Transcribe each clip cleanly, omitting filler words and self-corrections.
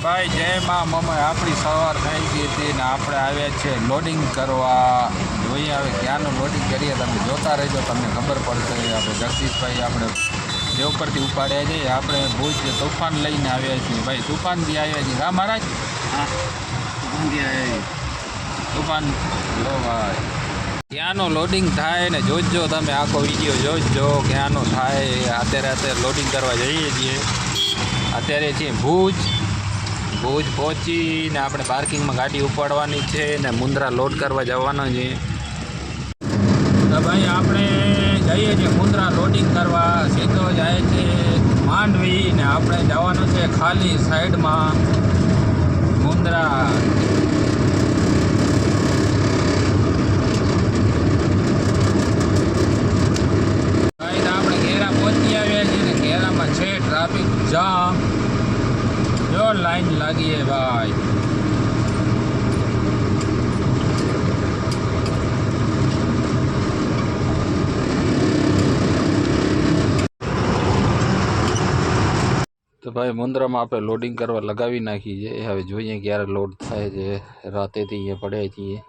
ભાઈ જય માં મમ્મી આપણી સવાર થઈ ગઈ હતી ને આપણે આવ્યા છીએ લોડિંગ કરવા. જોઈએ હવે ક્યાંનું લોડિંગ કરીએ તમે જોતા રહેજો, તમને ખબર પડશે. આપણે જગદીશભાઈ આપણે દેવ પરથી ઉપાડ્યા છીએ. આપણે ભુજ તોફાન લઈને આવ્યા છીએ ભાઈ, તોફાનથી આવ્યા છીએ. હા મહારાજ, હા તોફાન લો ભાઈ. ક્યાંનું લોડિંગ થાય ને જોજો તમે, આખો વિડીયો જોજો ક્યાંનું થાય. અત્યારે લોડિંગ કરવા જઈએ છીએ. અત્યારે છીએ ભુજ પહોંચીને આપણે પાર્કિંગમાં ગાડી ઉપાડવાની છે ને મુન્દ્રા લોડ કરવા જવાનો છે. તો ભાઈ આપણે જઈએ છીએ મુન્દ્રા લોડિંગ કરવા. સીધો જાય છે માંડવી ને આપણે જવાનું છે ખાલી સાઈડમાં મુન્દ્રા. ભાઈ આપણે ઘેરા પહોંચી આવ્યા છીએ ને ઘેરામાં છે ટ્રાફિક જામ. જો લાઈન લાગી है भाई. તો ભાઈ મુન્દ્રામાં આપણે લોડિંગ કરવા લગાવી નાખી છે. હવે જોઈએ ક્યારે લોડ થાય છે. રાતેથી અહીંયા પડ્યા છીએ.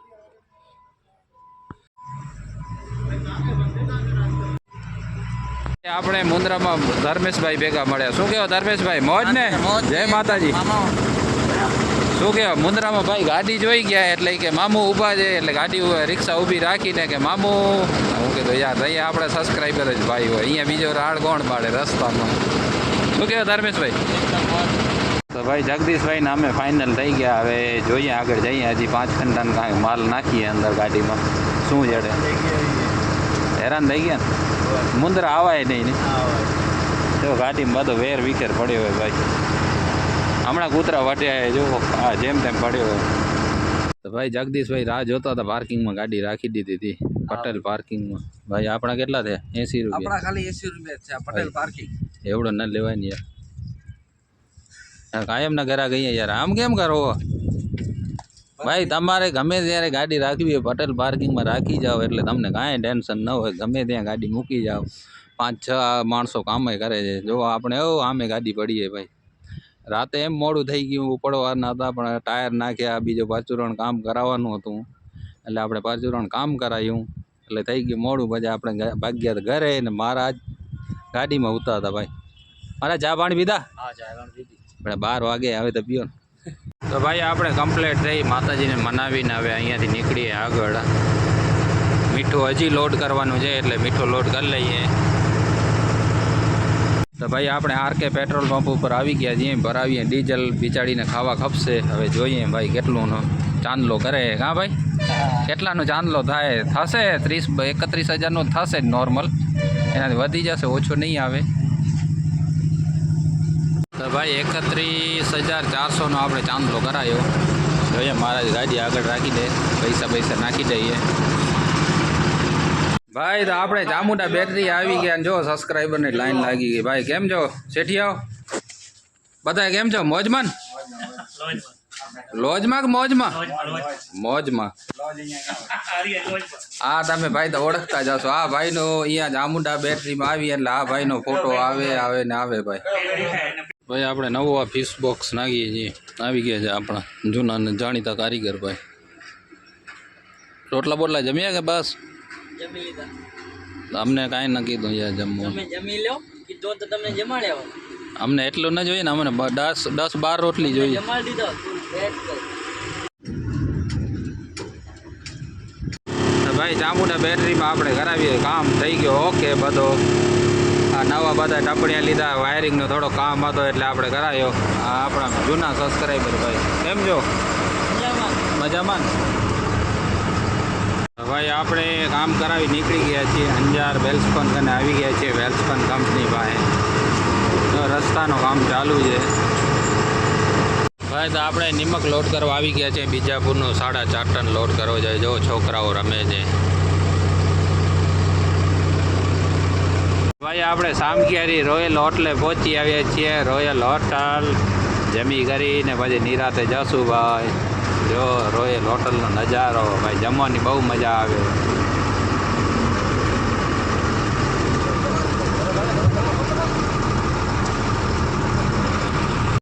આપણે મુન્દ્રામાં ધર્મેશભાઈ ભેગા મળ્યા. શું કહેવા ધર્મેશભાઈ, મોજ ને? જય માતાજી. શું કહેવા મુન્દ્રામાં ભાઈ ગાડી જોઈ ગયા એટલે કે મામું ઊભા છે, એટલે ગાડી રિક્ષા ઊભી રાખીને કે મામું, હું કીધું યાર અહીંયા આપણે સબસ્ક્રાઈબર જ ભાઈ હોય, અહીંયા બીજો રાડ કોણ પાડે રસ્તામાં. શું કહેવા ધર્મેશભાઈ? તો ભાઈ જગદીશભાઈને અમે ફાઇનલ થઈ ગયા. હવે જોઈએ આગળ જઈએ. હજી 5 ઘંટાનો કાંઈ માલ નાખીએ અંદર ગાડીમાં. શું જડે હેરાન થઈ ગયા ને મુન્દ્રા આવાય નહીં ને તો ગાડીમાં બધો વેર વિખેર પડ્યો હોય ભાઈ. હમણાં કૂતરા વાટ્યા જો હા જેમ તેમ પડ્યો હોય. તો ભાઈ જગદીશભાઈ રાહ જોતા હતા, પાર્કિંગમાં ગાડી રાખી દીધી હતી પટેલ પાર્કિંગમાં. ભાઈ આપણા કેટલા થયા? 80 રૂપિયા. ખાલી 80 રૂપિયા છે પટેલ પાર્કિંગ. એવડો ન લેવાય ને યાર, કાયમ ના ઘરા ગઈએ યાર. આમ કેમ કરો ભાઈ? તમારે ગમે ત્યારે ગાડી રાખવી હોય પટેલ પાર્કિંગમાં રાખી જાઓ એટલે તમને કાંઈ ટેન્શન ન હોય. ગમે ત્યાં ગાડી મૂકી જાઓ. 5-6 માણસો કામે કરે છે. જો આપણે આમે ગાડી પડીએ ભાઈ. રાતે એમ મોડું થઈ ગયું, ઉપડવાના હતા પણ ટાયર નાખ્યા, બીજો પાચુરણ કામ કરાવવાનું હતું એટલે આપણે પાચુરણ કામ કરાવ્યું એટલે થઈ ગયું મોડું. પછી આપણે ભાગ્યા ઘરે ને મારા જ ગાડીમાં ઉતારતા ભાઈ. મારા ચા પાણી પીધા? હા ચા પાણી પીધી. આપણે 12 વાગે આવે તો પીઓ ને. તો ભાઈ આપણે કમ્પ્લીટ થઈ માતાજીને મનાવીને હવે અહીંયાથી નીકળીએ આગળ. મીઠું હજી લોડ કરવાનું છે એટલે મીઠું લોડ કરી લઈએ. તો ભાઈ આપણે આરકે પેટ્રોલ પંપ ઉપર આવી ગયા છીએ. ભરાવીએ ડીઝલ, બિચાડીને ખાવા ખપશે. હવે જોઈએ ભાઈ કેટલું ચાંદલો કરે. હા ભાઈ કેટલાનો ચાંદલો થાય? થશે 30-31 હજારનો થશે જ નોર્મલ, એનાથી વધી જશે, ઓછો નહીં આવે. તો ભાઈ 31,400નો આપણે ચાંદલો કરાયો. જોઈએ મહારાજ ગાડી આગળ રાખી દે, પૈસા નાખી દઈએ. ભાઈ તો આપણે ચામુંડા બેટરી આવી ગયા. જો સબસ્ક્રાઈબરની લાઈન લાગી ગઈ. ભાઈ કેમ છો શેઠિયાઓ? બધા કેમ છો? મોજમાં? લોજમાં કે મોજમાં? મોજમાં. હા તમે ભાઈ તો ઓળખતા જશો. આ ભાઈનો અહીંયા ચામુંડા બેટરીમાં આવી એટલે આ ભાઈનો ફોટો આવે ને આવે ભાઈ. ભાઈ આપણે નવું આ ફિશ બોક્સ નાખીએ છીએ. આવી ગયા છે આપણા જૂના ને જાણીતા કારીગર ભાઈ. રોટલા બોટલા જમ્યા કે બસ? જમી લીધા. અમને કાંઈ ન કીધું યાર જમવું. તમે જમી લો, કીધું તો તમને જમાડ્યા. અમને એટલું ન જોઈએ ને, અમને 10-12 રોટલી જોઈએ. જમાડી દીધો. ભાઈ ચામુંડા બેટરીમાં આપણે કરાવીએ, કામ થઈ ગયો ઓકે બધો. આ નવા બધા ટપણિયા લીધા, વાયરિંગનો થોડો કામ હતો એટલે આપણે કરાયો. આ આપણા જૂના સબસ્ક્રાઈબર ભાઈ. કેમ છો? મજામાં? ભાઈ આપણે કામ કરાવી નીકળી ગયા છીએ. અંજાર વેલ્સપન કને આવી ગયા છીએ. વેલ્સપન કંપની પાસે તો રસ્તાનું કામ ચાલુ છે ભાઈ. તો આપણે નિમક લોડ કરવા આવી ગયા છે. બીજાપુરનું 4.5 ટન લોડ કરવો જોઈએ. જો છોકરાઓ રમે છે ભાઈ. આપણે સામખિયારી રોયલ હોટલે પહોંચી આવ્યા છીએ. રોયલ હોટલ જમી કરીને પછી નિરાતે જશું ભાઈ. જો રોયલ હોટલનો નજારો ભાઈ, જમવાની બહુ મજા આવે.